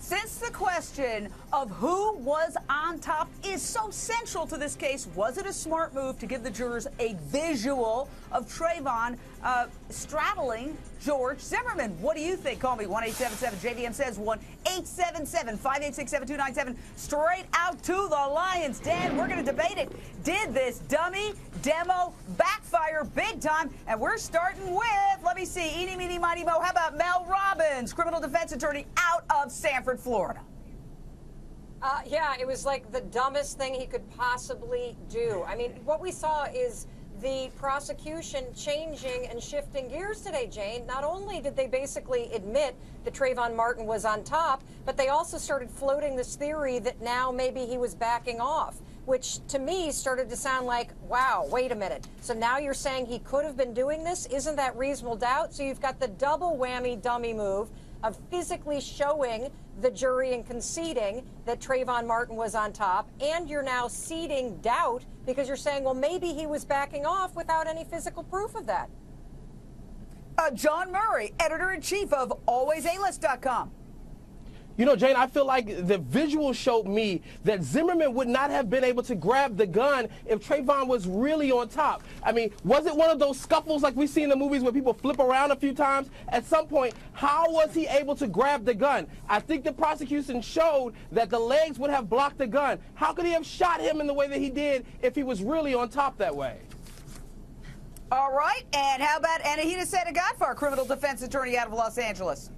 Since the question of who was on top is so central to this case, was it a smart move to give the jurors a visual of Trayvon straddling George Zimmerman? What do you think? Call me 1-877-JVM says 1-877-586-7297. Straight out to the Lions. Dan, we're going to debate it. Did this dummy demo backfire big time? And we're starting with, let me see, eeny, meeny, miny, mo. How about Mel Robbins, criminal defense attorney out of Sanford, Florida? Yeah, it was like the dumbest thing he could possibly do. I mean, what we saw is the prosecution changing and shifting gears today, Jane. Not only did they basically admit that Trayvon Martin was on top, but they also started floating this theory that now maybe he was backing off, which to me started to sound like, wow, wait a minute. So now you're saying he could have been doing this? Isn't that reasonable doubt? So you've got the double whammy dummy move of physically showing the jury and conceding that Trayvon Martin was on top, and you're now seeding doubt because you're saying, well, maybe he was backing off without any physical proof of that. John Murray, editor-in-chief of AlwaysAlist.com. You know, Jane, I feel like the visual showed me that Zimmerman would not have been able to grab the gun if Trayvon was really on top. I mean, was it one of those scuffles like we see in the movies where people flip around a few times? At some point, how was he able to grab the gun? I think the prosecution showed that the legs would have blocked the gun. How could he have shot him in the way that he did if he was really on top that way? All right, and how about Anahita Setagadfar, criminal defense attorney out of Los Angeles?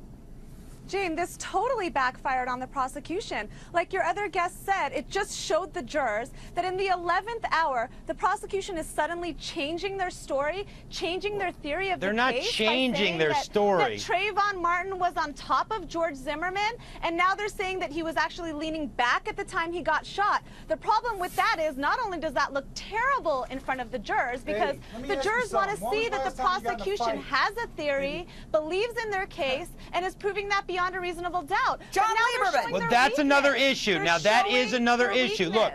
Jane, this totally backfired on the prosecution. Like your other guest said, it just showed the jurors that in the 11th hour, the prosecution is suddenly changing their story, changing their theory of the case. They're not changing their story. That Trayvon Martin was on top of George Zimmerman, and now they're saying that he was actually leaning back at the time he got shot. The problem with that is not only does that look terrible in front of the jurors, because the jurors want to see that the prosecution has a theory, believes in their case, and is proving that beyond a reasonable doubt. John Lieberman. Well, that's another issue. Now, that is another issue. Look,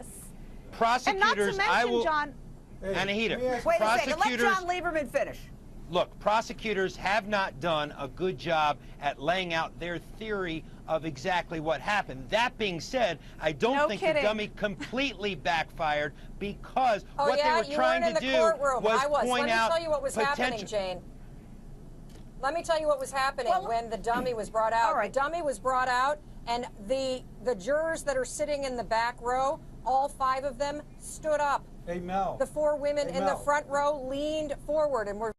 prosecutors, and not to mention, John, Anahita, wait a second, let John Lieberman finish. Look, prosecutors have not done a good job at laying out their theory of exactly what happened. That being said, I don't think the dummy completely backfired because what they were trying to do was point out Let me tell you what was happening, Jane. Let me tell you what was happening when the dummy was brought out. The dummy was brought out, and the jurors that are sitting in the back row, all 5 of them stood up. Hey, Mel. The 4 women in the front row leaned forward and were